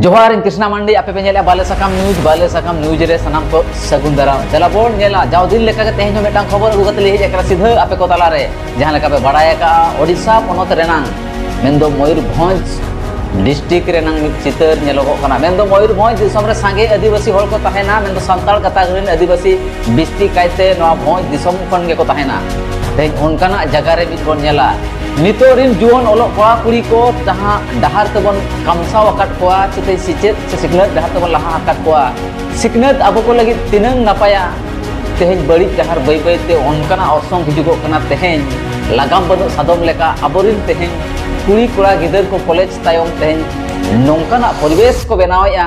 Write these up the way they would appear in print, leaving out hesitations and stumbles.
जोहार इन कृष्णा मंडी आपे पे नेला बाले साकाम न्यूज रे सनाम को सगुन दाराम चला बोल नेला जाव दिन लेका के तेहन मेटा खबर उगत ले हेज सीधा आपे को ताला रे जहां लेका पे बड़ाय का ओडिशा पनत रेनांग मेंदो मयूरभंज डिस्ट्रिक्ट रेनांग चितर नेलोगो कना मेंदो मयूरभंज दिसम रे सांगे आदिवासी हल को तहेना मेंदो संताल कतागरिन आदिवासी बिस्ती कायते नवा भंज दिसम खन गे को तहेना तेज उनकाना जगह रे बित बोन नेला नितोरिन जुवन ओलो कोड़ा कुड़ी को जहाँ डहार तबन कमसा वकाट कोआ चिते सिचेत से सिकनत डहार तबन लहा आकाट कोआ सिकनत अब को लगी तिनंग नपाया तेहेज बड़ी डहार बै बै ते उनकाना औसंग हिजुगो कना तेहेज लगाम बनु सादम लेका अबोरिन तेहेज कुड़ी कोड़ा गिदर को कॉलेज तायम तेहेज नोंकाना परिवेश को बनावया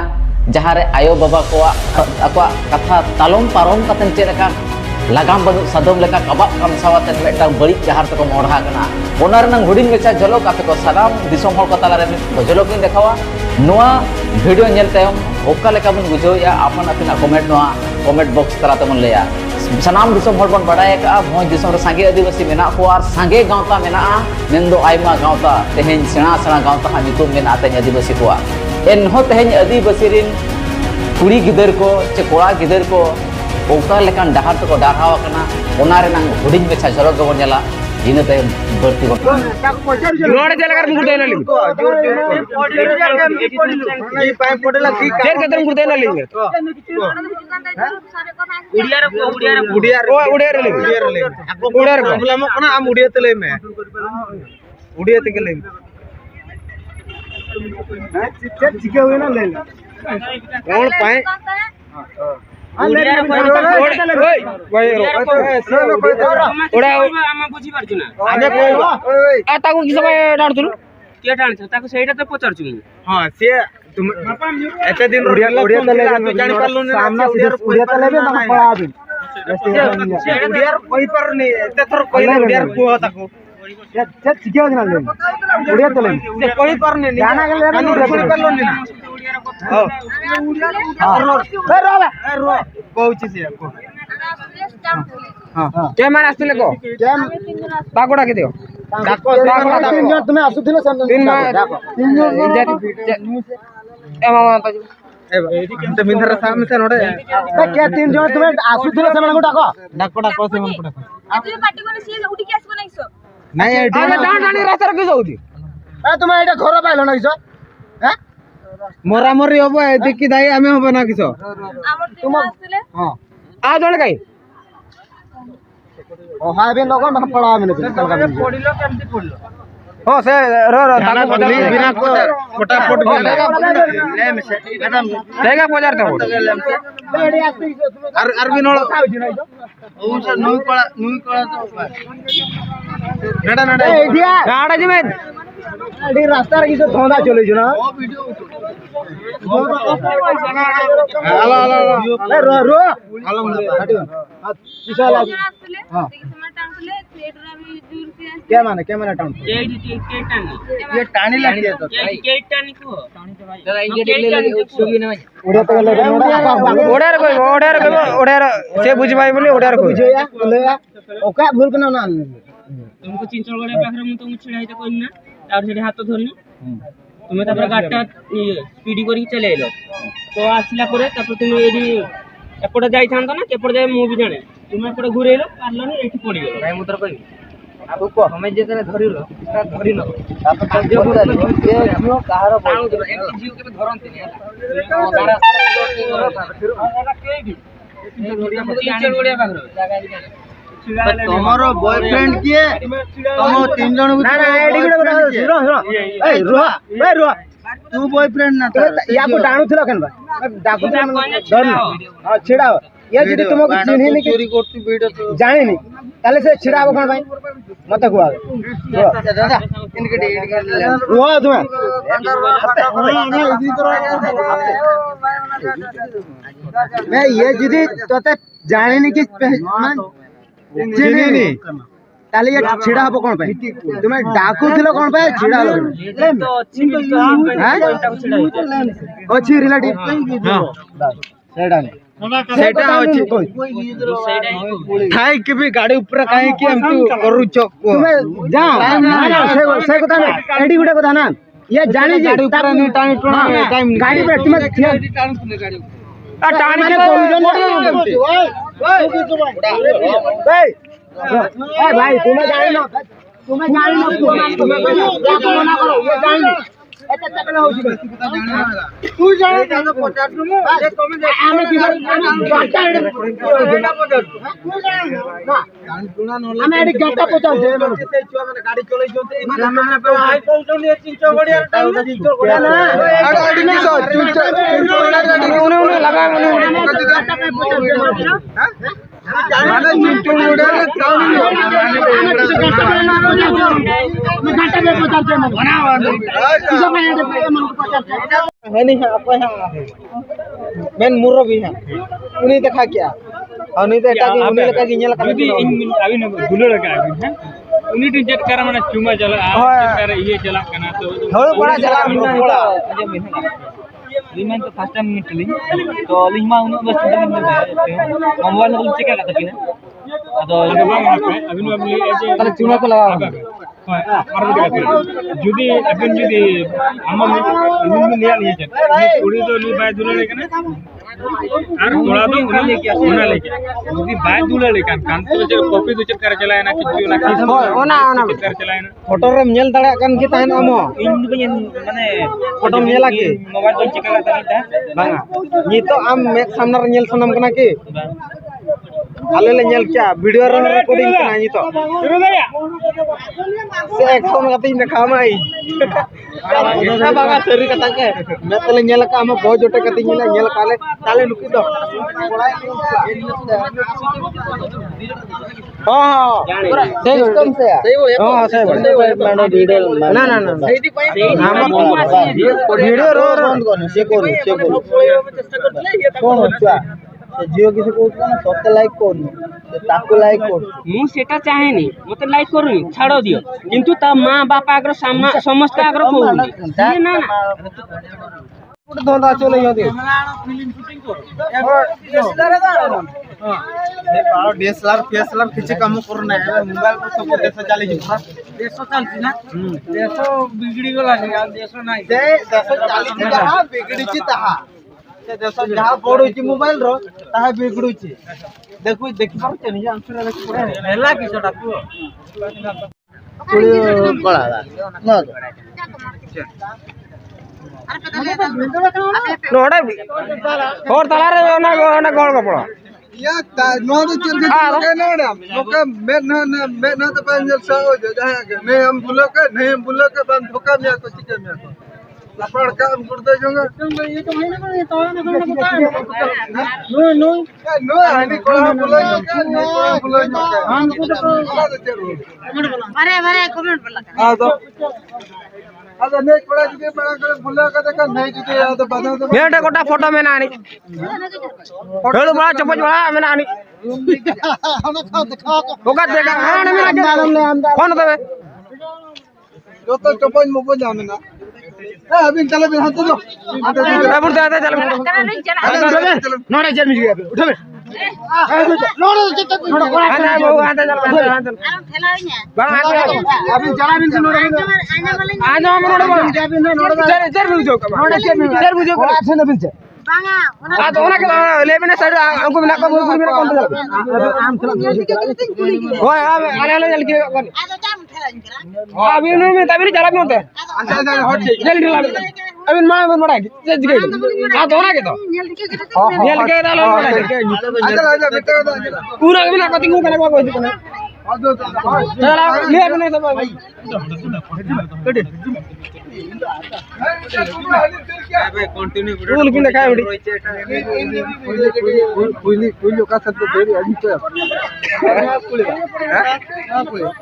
जहाँ रे आयो बाबा कोआ अकवा कथा तालम पारम कतन चेलका लगाम बनु सादम लेका कबाब कमसावाते मेटा बड़ी जहार तक मोढ़ा कना ओनार नंग हुडिंग मेचा झलक आपे को साराम दिसम हल को ताला रे झलक इन देखावा नोआ वीडियो नेल तायम ओका लेका बन बुझोया आपन अपना कमेंट बॉक्स तला तमन लेया सनाम दिसम हल बन बड़ाय का भोज दिसम रे सांगे आदिवासी मेना को आर सांगे गांवता मेना मेंदो आयमा गांवता तेहेन सेना सेना गांवता हा नितुम मेना ते आदिवासी को एन हो तेहेन आदिवासी रिन कुड़ी गिदर को चे कोड़ा गिदर को ओका लेकान डहार तो डारहाव कना ओना रे नंग हुडिंग मेछा झलक गबो नेला जिने ते बर्ती रोड चला कर मुकुट देना लिंग ई पाइप पडेला की केर कदर मुकुट देना लिंग उड़िया रे प्रॉब्लम कना आम उड़िया तले में उड़िया ते के लिंग चिके हुए ना ले कौन पाए मरा मरी हम देखी दाई आम हम ना किस आ जन कहीं लगन पड़ा हो से बिना फटाफट देगा पजारते हो आर भी नळ ओ सर नुई कळा नडा नडा एडिया गाडा जी में अडी रास्ता रे किस धंधा चले छु ना हलो ए रो हलो किसा लाग हां क्या माने टाउन ये टाणी लग गया तो ये टाणी को दादा ये ले सुगी ना ओडे तो ले ओडे रे से बुझ पाई बोले ओडे रे बुझया ले ओका भूल कना ना तुमको चिंचल गड़े पाखरे मु तुम छिड़ाई त कोन ना तार से हाथ धरनी तुमे तापर गाटा स्पीड करी चलेलो तो आसला परे तापर तुम एडी एपटे जाई थांतो ना केपटे जाय मु भी जाने तुमे एपटे घुरेलो पारलो ना एठी पड़ी गेलो भाई मुतर कहि आबो को हमें जे तने धरिलो ता धरिलो तापर कार्य पूरा ये जियो कहार बोल एटी जियो के धरंती ने गारा एटा केडी चिंचल गड़े पाखरे तमरो बॉयफ्रेंड किए तम तीन जन ना ना एडी गुडे सुनो ए रुहा तू बॉयफ्रेंड ना या को टाणु थिलो केन बा डाकू धर हां छिड़ाओ ये जदी तुमको चिन्हि नहीं चोरी करती बेटा तो जाने नहीं ताले से छिड़ाओ कोन भाई मत कुआ दादा इनके रुहा तुम मैं ये जदी तो जाने नहीं कि चिन्हिनी ताले ये छिड़ा हबो कोन पे तुमे डाकू थिलो कोन पे छिड़ा लो तो अछि रिलेटिव हां सेडा सेटा अछि थाई के भी गाड़ी ऊपर काहे कि हम तू करू चक तुमे जा से कथा ना एडी गुडे कथा ना ये जानी गाड़ी ऊपर नहीं टाइम गाड़ी पे तुम्हें टाणी के प्रयोजन भाई तुम्हें जानी ना मना करो ये जानी तू जाने तो पचास हमें घंटा पचास गाड़ी चले है नहीं है आपको मेन मुर्रो भी है उन्हीं देखा क्या और नहीं देखा कि उन्हीं लगा कि ये लगा अभी न दुलो लगा अभी है उन्हीं टी जेट कर माने चुमा चला कर ये चला कना तो हो बड़ा चला बड़ा लिमन तो फर्स्ट टाइम मिटली तो लिमा उन बस मोबाइल में चेक करता किना अदो अभी नु अभी ताले चुमा को लगा जुदी अबिन जुदी हम इदिन लिया लिए छे उड़ी तो नी बाय दुले लेकना আর তোড়া তো উনি लेके যদি बाय दुले लेकन कान तो जे कॉपी दो चेक कर चलाए ना किछु ना ओना चेक कर चलाए ना फोटो रे नेल दाड़ा कान के ताहन अमो इन माने फोटो नेल लागे मोबाइल को चेक करता नहीं बांगा नी तो आम मेक सामने नेल सनम कना के आले ले नेल क्या वीडियो रे रिकॉर्डिंग कना नी तो से एक्शन कति देखा माई ना बागा सरी कता के मैं तले नेल का हम बहुत जोटे कति नेल काले ताले नुकी दो हां सिस्टम से हां से मैंने वीडियो ना ना ना सेठी पई हम वीडियो रो बंद कोन से करू कोन छुआ जियो किसे कहउछ ना सत्य लाइक कोन ताको लाइक कोन मु सेटा चाहेनी मते लाइक करूनी छाड़ो दियो किंतु ता मां बापा आग्र सामना समस्त आग्र कहूनी ये ना ना धंधा चले यदि फिल्म शूटिंग करो डीएसएलआर फेसएलआर किछि काम करना है मोबाइल को सब देश चली जिबा देश चलती ना देश बिगड़ी गला देश नाही देश चली जहा बिगड़ी छि ताहा से देश जहा पडुछि मोबाइल रो ताहा बिगड़ू छि देखु देखि पाउ छनि आंसर देखि पड़े हेला कि छोटा को कळा न नोडा और तलारे ना गोल कपड़ा या नो तो चल के नोडा मोका मैं ना तो पंजल सा हो जाए नहीं हम बुला के बंद धोखा में को चिके में लपड़ का हम गुर्दे जोंगा ये तो महीना में तो ना नो हनी कोला बुला हम को तो अरे कमेंट पर लगा हां तो अब नेक पड़ा जुदे बड़ा करे बुला का देखा नहीं जुदे या तो बता दो मेटे गोटा फोटो में ना आनी हेलो बड़ा चपच बड़ा में ना आनी होगा देखा हां में ना फोन देबे जो तो चपच मोको जाने ना अभी चले बिन हाथ दो अब उठ जाते चल नोड़ा चल मिल गया उठो बे नोड़ा आना बहु आते चल ठेला है अभी चला बिन से नोड़ा आना हम नोड़ा चल बुझो चल बुझो आछे न बिन से बांगा आ तो ना के ले बिना साइड हमको बिना को बोल मेरा कौन चल आम चला ओए आने ले चल के आ तो जाम ठेला इनकरा अभी नो में तभी चला भी होते हट जल्दी ला अभी मां में बड़ा सज गई आ तो ना के तो नेल के डालो आजा बेटा पूरा बिना कति को करे को कोने चला ले बिना सब भाई कंटिन्यू फूल की देखा बड़ी कोई का सब तो देरी अभी तो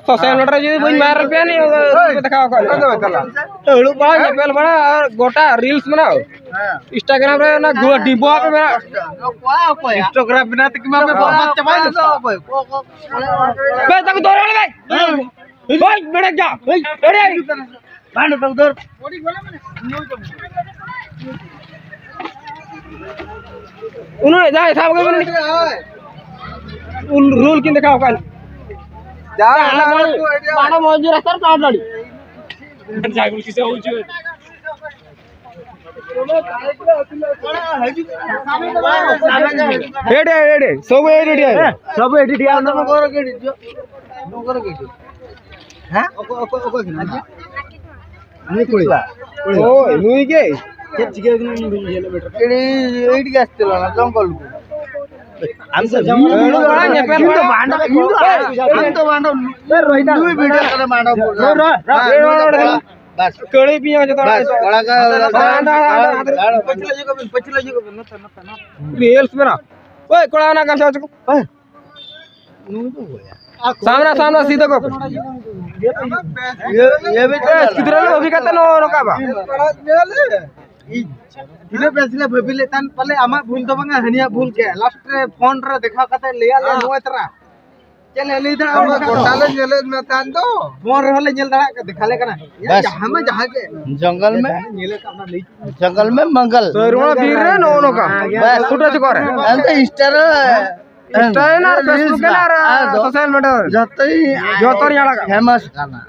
सोशल मीडिया जी कोई 12 रुपया नहीं दिखाओ कल हेलू बड़ा लेवल बड़ा और गोटा रील्स बनाओ इंस्टाग्राम रे ना डिबो पे मेरा इंस्टाग्राम बिना तक में बर्बाद चबाई दो बे तक दौड़ वाले भाई भाई बेटा जा अरे बांध तक दौड़ उन्होंने जाए साहब के उन रूल की दिखाओ कल जा बाड़ा मौजूद रास्ता काट लड़ी जागरूक से हो एडे सब एडिट है सब एडिट है अंदर में करो के एडिट जो करो के हां ओको नहीं कोई ओ नुई के के चिके एडी एडी के आस्ते ना जंगल को हम तो जंगल हम तो बांडा नुई वीडियो करे बांडा बस कड़ी पिया जो बस बड़ा का पछला जी को न रील्स में ना ओए कोड़ा ना काम चाचू सामना सीधा को ये भी किधर लो अभी कहता नो का बा इने बेसले भबिले तान पले आमा भूल दो बंगा हनिया भूल के लास्ट रे फोन रे देखा कते लेया ले नो तरा चले ले इधर हम गोटाले नेले में तान दो फोन रे होले नेल दरा के दिखाले कना जहां में जहां के जंगल में नेले का ले जंगल में मंगल सरवा वीर रे नो का बस छुटा छ करे अंत इंस्टा ना फेसबुक ना सोशल मीडिया जतई याला का फेमस गाना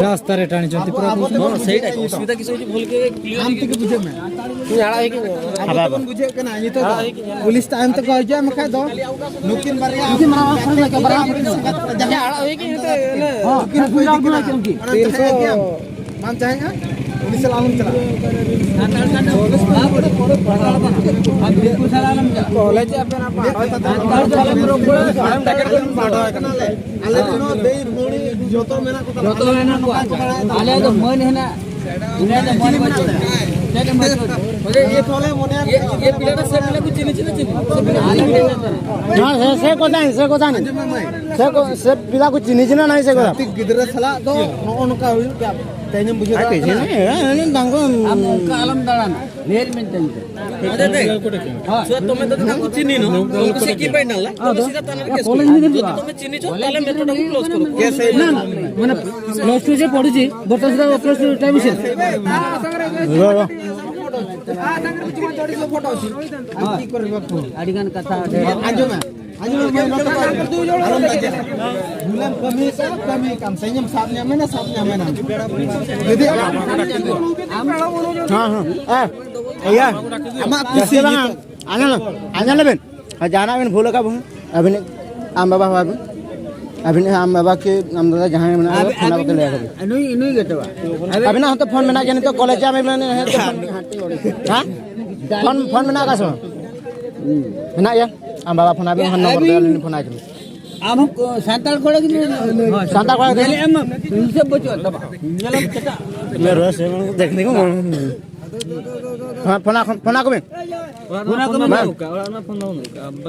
रास्ता रे टाणी चंती पूरा ସେଇଟା ଅସୁବିଧା କିଛି ହଉଛି ଭୁଲ के क्लियर हम के बुझे में तू याडा है कि अपन बुझे के ना ये तो पुलिस टाइम तक कह जाए मखा दो नुकिन बारे नुकिन मारा फड़ के बराबर याडा है कि नुकिन कोई दिक्कत नहीं 300 मान चाहेगा पुलिस लाऊं चला कॉलेज अपन से पिला को चिन्ह चिन्ह नहीं से गिदरा सला तो नोका तेजम बुझे दांगो आलम दाड़ान नेल मेंटेन अरे देख सो तुम तो ताको चिन्ह नो तुमको से की पाइनला तो सीधा तनर केस तुम चिन्ह छो ताले मेथड को क्लोज करो केस ना माने क्लोज टू जे पडुची बट सीधा क्लोज टू टाइम से फोटो अछि की करबा अडिगन कथा आजो में गुलाम कमी काम संयम सामने में ना दीदी हां हां भैया हम किसी आना लेबेन जाना बेन भूल का अभी आम बाबा अभी आम बाबा के आम दादा जहां में खाना बके ले नुई नुई गेटवा अभी ना तो फोन में ना जाने तो कॉलेज में हां फोन में ना का सो ना या आम बाबा फोन आबे हम नंबर दे फोन आके हम सांताल कोड़ा कि सांता कोड़ा पहले हम से बचो दबा चलो चटा ये रोज देखने को फोन को में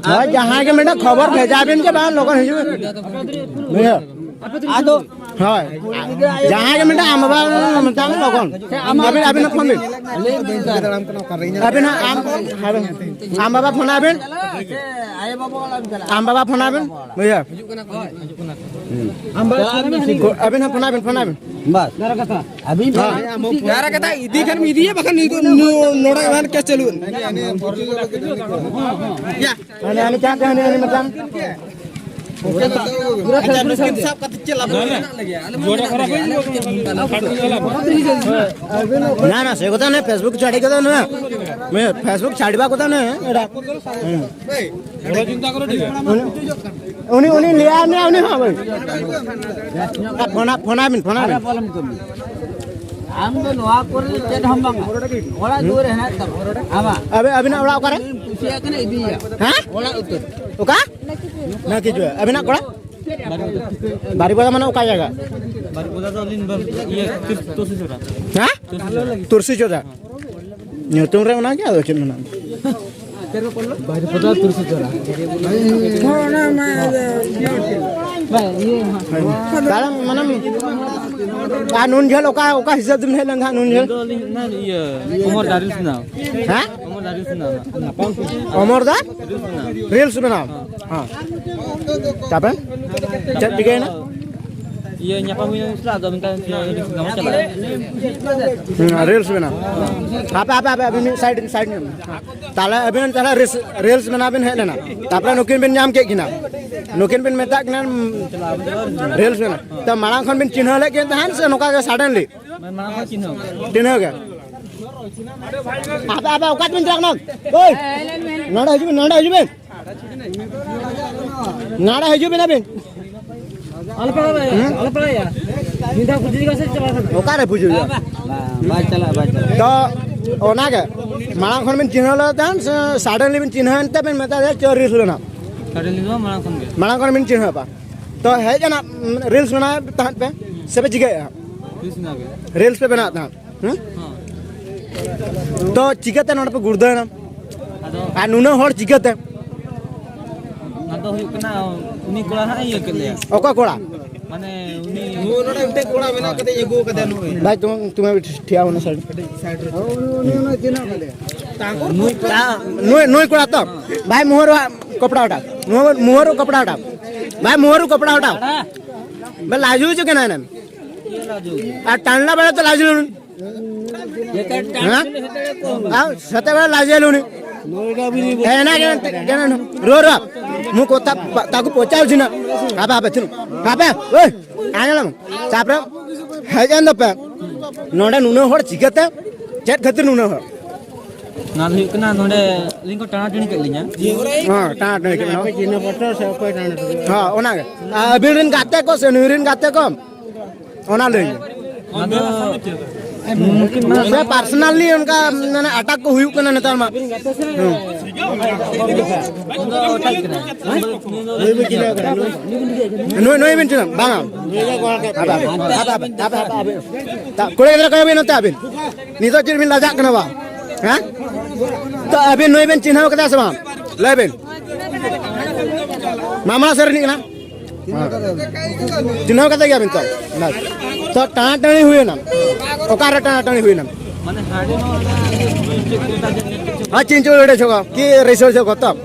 हां जहां के बेटा खबर भेजा बिन के बाद लोग हिजो आदो हां जहां के बेटा आम बाबा मतलब लोगन अभी ना फोन में अभी ना आम बाबा फोन आबे आए बाबा वाला आम बाबा फोन आबे भैया अभी ना फोन आबे बस नरा कथा अभी यारा कहता इदी खन मिदी है बखन नोड़ा वन के चलू या अने क्या कहने अने मतलब पूरा नुकिन साहब का चला जोड़ा खराब ना ना से কথা না ফেসবুক ছাড়ি কথা না मैं फेसबुक छाड़बा কথা না एडा बड़ा चिंता करो ठीक है उनी लिया ने उनी हां भाई फोन आबिन हम तो नोआ करे चेट हम बांगा ओला दूर है ना तब आमा अभी ना ओला करे पूछिया के ना इदी हां ओला उत्तर ओका ना की जो अभी ना कोड़ा बारी बोला माने ओका जाएगा बारी बोला तो दिन ये तुलसी चोरा हां तुलसी चोरा तुम रे ना क्या दोचन ना तेरे को बारी बोला तुलसी चोरा ना मैं भाई ये दादा माने कानून झल ओका हिसाब तुम है लंगा कानून झल ना ये उमर दारिस ना हां उमर दारिस ना अमर दा रील्स बनाओ हां तब ठीक है ना ये nyapa huina isla ado minta gamas chala reels बना आप अभी साइड में ताला अभी ताला रील्स बना बिन है लेना तापरा नुकिन बिन नाम के किना नुकिन बिन मेता किना रील्स बना त माला खन बिन चिन्ह ले के तहन से नोका के सडनली mana ko chinho चिन्ह के आप औकात बिन रखना ओए नाडा हजू नाडा हजू बिन बिन alpala ya minta puji ka se chala ओकारे पूजू ba chala तो ओना के माला खन बिन चिन्ह ले तहन सडनली बिन चिन्ह अंत बिन मेता दे रील्स बना kare lido mana kon ge माला खन बिन चिन्ह पा तो है जना रील्स बना तहन पे सब जगह krishna ge रील्स पे बनाता हूँ तो चिकते नोट पे गुर्दा ना ado आ नुना हर चिकते ado huyuk kana uni kola ha ye kele ओका कोड़ा mane uni node ute kola bena kate ego kade no भाई तुम्हें भी ठिया होना साइड नुई कोड़ा तो भाई मुहर कपड़ा उठा मुहर कपड़ा उठा भाई मुहर कपड़ा उठा भाई लाजू जो केना ना ye laju आ टाणला बेला तो लाजू ye ka हां आ सते बेला लाजेलु नी है ना केना रो मु कोता ताकू पचाल छिना आबे थिनु आबे ओए आनला तापर है जान पे नोडे नुनो हर चिकते चेट खतिर नुनो हर na huyuk kana node lingko tana tini kelinya हां टाट नहीं केना चिन्ह पटर से कोई टाण हां ओना के अबिरिन गाते को सनुरिन गाते को ओना ले ado mungkin मैं पर्सनली उनका मैंने अटैक को हुई करना नेता में नोई बिन चिना बांगा कोड़े इधर कहीं भी नता अबिन नितो चिर बिन लाजा करना बा हैं तो अबिन नोई बिन चिन्ह कदा समा ले बिन मामला सर नहीं ना चिन्ह कदा गया बिन तो टाणी हुए ना ओकारा टाणी हुई ना mane hade no हाँ चिंचो उड़े छोगा कि रिसोर्स छोगा तब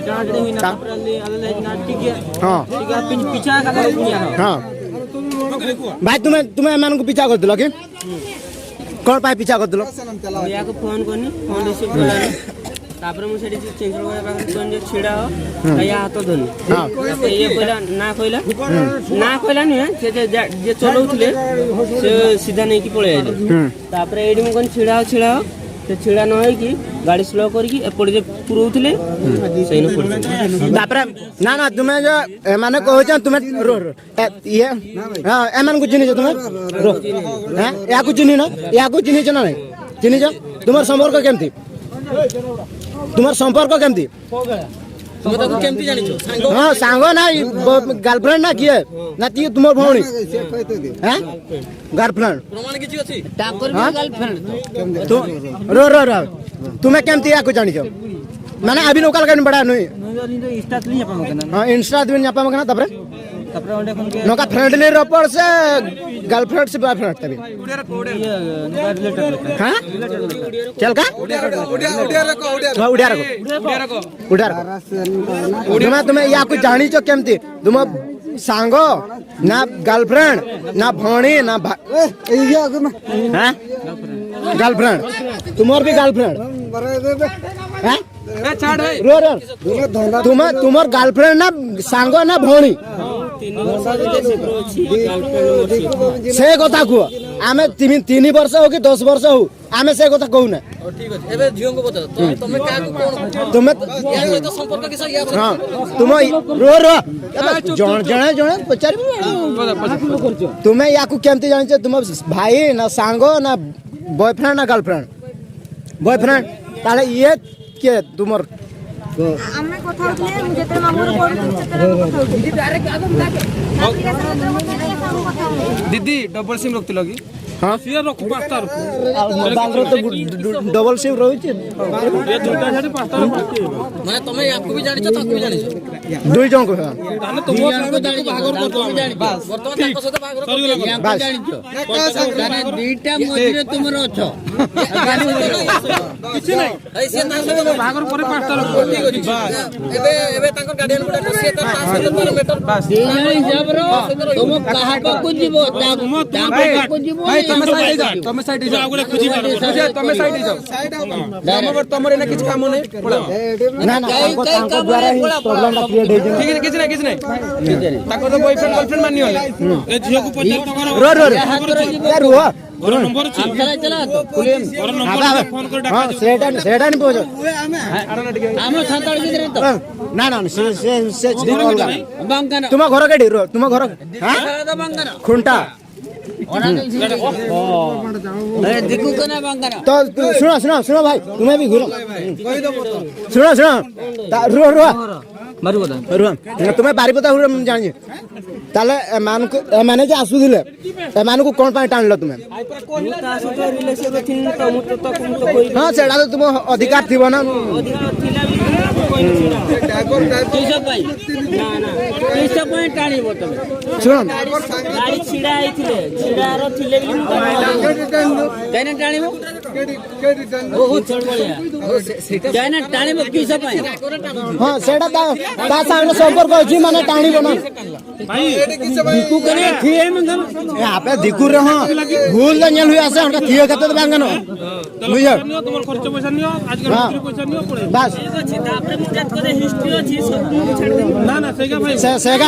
tana tini huina tapre alale na tikia हाँ tiga picha ka punya हाँ भाई तुम्हें मान को पीछा कर दिलो कि कौन पाए पीछा कर दिलो या को फोन करनी फोन रिसीव करा तापर मु सेठी चेंज कर पाखा कोन जे छिडा हो या हाथ धनी हाँ ये कहला ना कहला नहीं से जे चलौथले से सीधा नहीं की पळे आइले तापर एडी मु कोन छिडा हो से छिडा न होई की गाड़ी स्लो करके एपड़ जे पुरौथले सही न पड़ तापर ना तुम्हें जो माने कहो छ तुम्हें रो ये हां एमन को चिनी छ तुम्हें रो हैं या को चिनी ना या को चिनी छ ना नहीं चिनी छ तुम्हार संपर्क केमती तुम्हार संपर्क केमती तुम तो केमती जानि छो सांगो हां सांगो ना गर्लफ्रेंड ना किए ना ती तुमर भौणी हैं गर्लफ्रेंड प्रमाण किछि अछि टाकर भी गर्लफ्रेंड तो रो तुम्हें केमती या को जानि छ माने अभी लोकल का बड़ा नहीं नो स्टार्ट नहीं अपन कना हां इंस्टा दिन यापा मगना तबरे तापर ओंडे कोन के नोका फ्रेंडली रपर से गर्लफ्रेंड से बॉयफ्रेंड तभी ये नो रिलेटेड हां चल का उड़िया रखो तुम्हें या कुछ जानी छो केमती तुम सांगो ना गर्लफ्रेंड ना भौणी ना गर्लफ्रेंड तुमर भी गर्लफ्रेंड हैं रो तुमर गर्लफ्रेंड ना सांगो ना भौणी से कथा कुह आमे 3 वर्ष हो कि 10 वर्ष हो आमे से कथा कहू ना ठीक अछि एबे जियो को बता तुमे का को कोन तुम्हें या तो संपर्क के साथ या हाँ तुम रो जणे पचार तुम्हें या को केमती जानि छ तुम भाई ना सांगो ना बॉयफ्रेंड ना गर्लफ्रेंड बॉयफ्रेंड ताले ये के तुमर ଆମେ କଥା ହଉଥିଲେ ମୁଁ ଯେତେବେଳେ ମାମୁଁର ପଢୁଥିଲି ସେତେବେଳେ କଥା ହଉଥିଲି ଡାଇରେକ୍ଟ ଆଗକୁ କଥା दीदी डबल सिम रखतिलो कि हाँ ସିଏ ରଖୁ 5ଟା ରଖୁ ବାଙ୍ଗର ତ ଡବଲ ସିଫ୍ଟ ରହୁଛି ଏ ଦୁଇଟା ଛାଡ଼ି 5ଟା ରଖୁ ମାନେ ତମେ ୟାକୁ ବି ଜାଣିଛ ତାକୁ ବି ଜାଣିଛ ଦୁଇ ଜଣଙ୍କୁ ତାହେଲେ ତୁମ ସାଙ୍ଗରେ ତାକୁ ବାହାଘର କରିଦେବା ବର୍ତ୍ତମାନ ତାଙ୍କ ସହିତ ବାହାଘର ବାସ୍ ଦୁଇଟା ମଝିରେ ତୁମର ଅଛ କିଛି ନାହିଁ ଭାଇ ସିଏ ତା ସହିତ ବାହାଘର ପରେ 5ଟା ରଖୁ ଏବେ ତାଙ୍କ ଗାର୍ଡିଆନ ଗୁଡା ସିଏ ତା ସହିତ ତାର ମେଟର ଦି ଜଣ ହିସାବର ତୁମ କାହା ପାଖକୁ ଯିବ ତା ପାଖକୁ ଯିବ ତମେ ସାଇଡ ହେଇଯାଅ ତମେ ସାଇଡ ହେଇଯାଅ ଆଉ ଗୋଟେ ଖୋଜି ପାର ତମେ ସାଇଡ ହେଇଯାଅ ତମର ଏଇନା କିଛି କାମ ନାହିଁ ନା ନା ତାଙ୍କ ଦ୍ୱାରା ହିଁ ପ୍ରୋବ୍ଲେମଟା କ୍ରିଏଟ୍ ହେଇଛି କିଛି ନାହିଁ ତାଙ୍କର ତ ବୟଫ୍ରେଣ୍ଡ ଗର୍ଲଫ୍ରେଣ୍ଡ ମାନିଗଲେ ଏ ଝିଅକୁ 50 ଟଙ୍କା ରୁହ ମୋର ନମ୍ବର ଅଛି ମୋର ନମ୍ବର ଫୋନ କରି ହଁ ସେଇଟା नहीं पहुंचो ଆମ ସାନ୍ତାଳ ଭିତରେ ତ ना ना से अलगा ବାଙ୍ଗନ तुम घर केडी तुम घर हां ବାଙ୍ଗନ खुंटा ଦିକୁ କନା ବାଙ୍ଗନ तो सुनो भाई तुम्हें भी घुरो सुनो रुह रुह तुम्हें बारीपदा हुए जानी ताले माने जे आसुदिले एमानकु कोन पाए टाणलो तुम्हें हां सेडा तो तुम अधिकार थिबो ना କିସ ପାଇଁ ନା ନା କିସ ପାଇଁ ଟାଣିବ ତମେ सुनो ଗାଡି ଛିଡା ହେଇଥିଲେ ଛିଡାର ଥିଲେ ବି ମୁଁ କାହିଁକି ଟାଣିବ ବହୁତ ଚଳବଳିଆ କାହିଁକି ଟାଣିବ କିସ ପାଇଁ हां सेडा ता सामने संपर्क अछि माने टाणिबो ना ଦିକୁ କନେ ଥିଏ मंगम यहाँ पे दिकुर रे हां भूल जंगल हुई आसे हमरा थिए कते बांगनो बुझियो ତମର ଖର୍ଚ୍ଚ ପଇସା ନିଅ ଆଜି ରାତ୍ରି ପଇସା ନିଅ ପଳେଇ बस ତାପରେ ମୁଁ ଯାତ करे ହିଷ୍ଟ୍ରି ଅଛି ସବୁ ମୁଁ ଛାଡି ଦେବି ନା ନା ସେଇକା ଭାଇ सेगा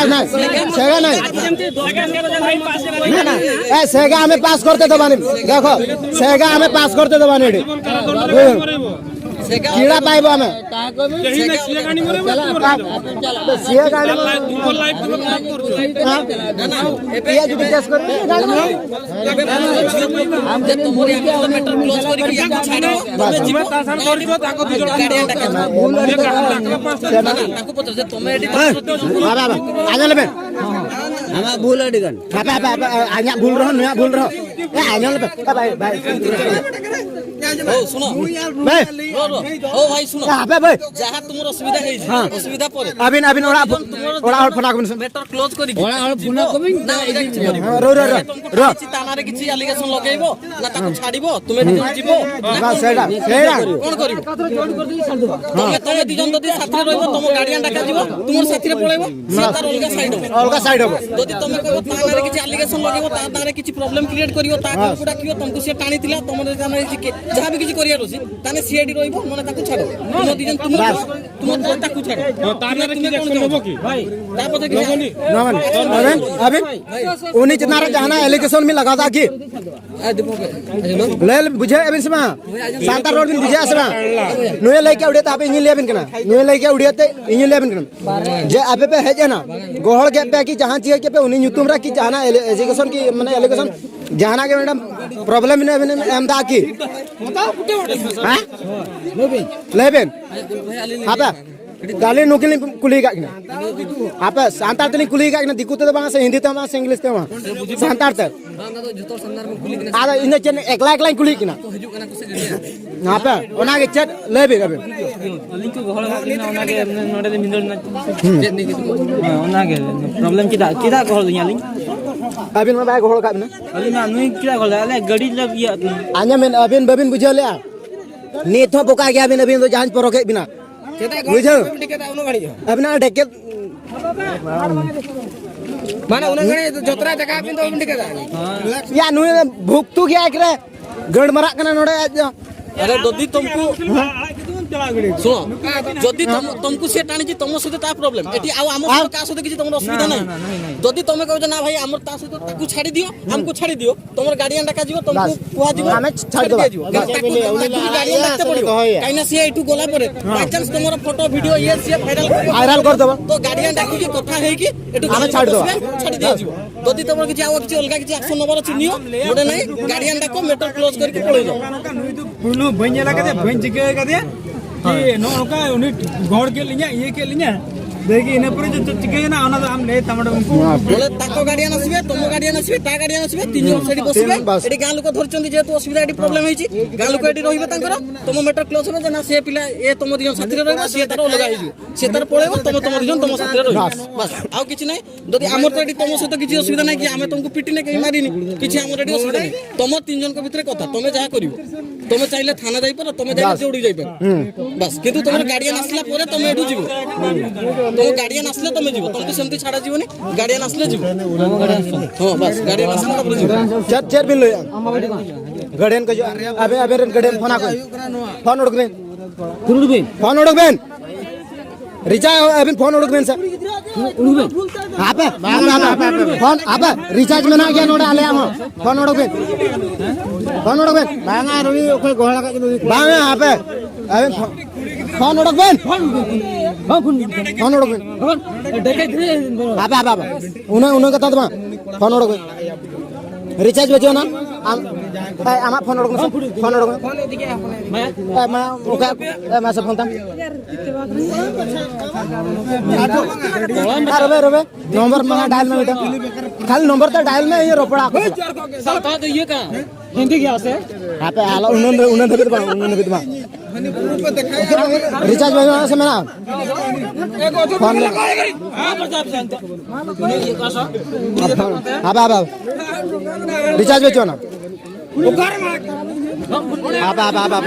नहीं ଯେମିତି 10 ଟା ଭାଇ ପାସେ ना ना ए सेगा हमें पास करते दबानी देखो सेगा हमें पास करते दबानी एडी कीड़ा पाइबो हमें ତା କହିବି କେହି ନା ସିଏ ଗାଣି ମରେ सिए गाड़ी ତୁମ ଲାଇଫ ଖରାପ କରୁଛ ये जो टेस्ट कर गाड़ी में ଆମେ ତମର ୟାକୁ ମେଟର କ୍ଲୋଜ କରିକି ୟାକୁ ଛାଡିବ ତମେ ଯିବ ତା ସାଙ୍ଗରେ କରିବ ତାଙ୍କ ଦୁଇ ଜଣ ଗାର୍ଡିଆନ ଡାକା ତାକୁ ପଚାର ଯେ ତମେ ଏଠି बाबा आजा लेबे ଆମ ଭୁଲ ଅଡିଗନ बाबा आजा भूल रहो ए आजा लेबे भाई भाई ହଉ ଶୁଣ भाई ହଉ ଭାଇ ଶୁଣ अबे भाई ଯାହା ତୁମର ଅସୁବିଧା ହେଇଛି ଅସୁବିଧା ପରେ अबिन ओड़ा फटा को ମେଟର କ୍ଲୋଜ କରିକି ଓଳା ଓଳା ପୁନା କବି ନା ଏଇଟା କିଛି କରିବ रो କିଛି ତା ନାଁରେ କିଛି ଆଲିଗେସନ ଲଗେଇବ ନା ତାକୁ ଛାଡିବ ତୁମେ ଦି ଜଣ ଯିବ बस सेडा କଣ କରିବ ତମେ ଦି ଜଣ ଯଦି ସାଥିରେ ରହିବ ତମ ଗାର୍ଡିଆନ ଡାକା ଯିବ ତୁମର ସାଥିରେ पळेइବ ସେ ତାର ଅଲଗା ସାଇଡ ହବ अलगा साइड हो ଯଦି ତମେ କହିବ ତା ନାଁରେ କିଛି ଆଲିଗେସନ ଲଗେଇବ ତା ନାଁରେ କିଛି ପ୍ରୋବ୍ଲେମ କ୍ରିଏଟ କରିବ ତା ଘରକୁ ଡାକିବ ତମକୁ ସେ ଟାଣିଥିଲା ତମର ତା ନାଁରେ ଯାହା ବି କିଛି କରିବାର ଅଛି ତାହେଲେ ସିଏ ଏଠି ରହିବ ମାନେ ତାକୁ ଛାଡ ତୁମ ଦି ଜଣ ତୁମ ତାକୁ ଛାଡ ତା ନାଁରେ କିଛି ଆକ୍ସନ ହବ କି ତା ପଛରେ କିଛି नमन अबिन उन्हीं चिनारा जहाना एलिगेशन में लगा था कि ले बुझे अबिन समा सांता रोड में बुझे असमा नुए लेके उड़े तापे इंजन लेबिन कना नुए लेके उड़े ते इंजन लेबिन कना जे अबे पे है जना गोहल के पे की जहां चाहिए के पे उन्हीं यूट्यूब रा की जहाना एलिगेशन की माने एलिगेशन जहाना के मैडम प्रॉब्लम ने अबिन एमदा की हां लेबिन हापा गाली नुकिली कुली का किना आप सांतार तनी कुली का किना दिकुते तो बांगा से हिंदी तो बांगा से इंग्लिश तो बांगा सांतार तक आदा इने चेन एकला कुली किना हां पे ओना के चेट लेबे अबे लिंक गहळ ना ओना के नोडे दे मिंदर ना ओना के प्रॉब्लम किदा गहळ दिया लिंक अबिन में बाय गोहल का बिना अली ना नुई किदा गहळ ले गडी लब या आnya men अबिन बबिन बुझले नीथो बोका गया अबिन अबिन तो जांच परके बिना बुझो अबिना ढके माने उन गणे जतरा जगह पिन तो उंडी के या नुए भुक्तु गया एकरे गड़ मरा कना नोडे अरे ददी तुमको सुनो जदी तुमको से टाणी तम सहित ता प्रॉब्लम एटी आ हम का सहित किछि तमर असुविधा नै जदी तमे कहजो ना भाई हमर ता सहित ताकू छाडी दियो हमको छाडी दियो तमर गार्डियन डाका जिवो तुमको कुआ दिवो हमें छाडी दो गार्डियन डाकते पड़ियो काइना से एटू गोला परे बाय चांस तमर फोटो वीडियो ये से वायरल कर दबो तो गार्डियन डाकी के कथा है कि एटू हमें छाडी दो छाडी दियो जिवो जदी तमर किछि आव किछि अलगा किछि एक्शन नंबर चिनियो मोडे नै गार्डियन डाको मेटर क्लोज करके पळै जाओ पुनु भैया लगा दे भैंच के का दे ये नो का उनी घोड़ के लिया ये के लिया देखिए इन्हें पूरे जो चिके ना आना तो हम ले तमड़ बोले ताको गाड़ियान आसबे तुम गाड़ियान आसबे ता गाड़ियान आसबे तीन जन सेठी बसबे एडी गां लोक धरचंदी जेतु असुविधा एडी प्रॉब्लम होईची गां लोक एडी रहिबे तांकर तुम मैटर क्लोज होबे ना से पिला ए तुम दिजन साथी रहबे से तार लगा हिजु से तार पळेबो तुम दिजन तुम साथी रहबे बस आउ किछि नै जदि हमर तो एडी तुम सहित किछि असुविधा नै कि हमें तुमको पिटी नै कहि मारिनी किछि हमर एडी असुविधा नै तुम तीन जन के भितरे कथा तुम जहा करिवो तुम चाहिले थाना जाई पर तुम जाई जोडी जाई पर बस किंतु तुम गाड़ियान आसला परे तुम एडू जीवो तुम गाड़ियान आसले तुम जीवो तुमको सेमती छाड़ा जीवनी गाड़ियान आसले जीवो हां बस गाड़ियान आसले तब जीवो चेर बिल लो गड़ेन को जो अबे अबे गड़ेन फोन आको फोन उड़कबेन फोन उड़कबेन रिचार्ज अबे फोन उड़कबेन सर आपे फोन आपे रिचार्ज में ना गया नोडा आले हम फोन उड़कबेन बांगा रवि ओखे गोहला का बांगा आपे अबे फोन उड़कबेन फोन उड़कबेन आपे आपे उन्हें कथा दमा फोन उड़कबेन रिचार्ज बचो ना आमा फोन उड़कबेन फोन मैं ओके मैं सब फोन रबे नंबर में डायल में बेटा खाली नंबर तो डायल में ये रोपड़ा सर कहा तो ये कहां हिंदी क्या से यहां पे आला उन्होंने भी दबा रिचार्ज में से मेरा फोन अब रिचार्ज बेचो ना अब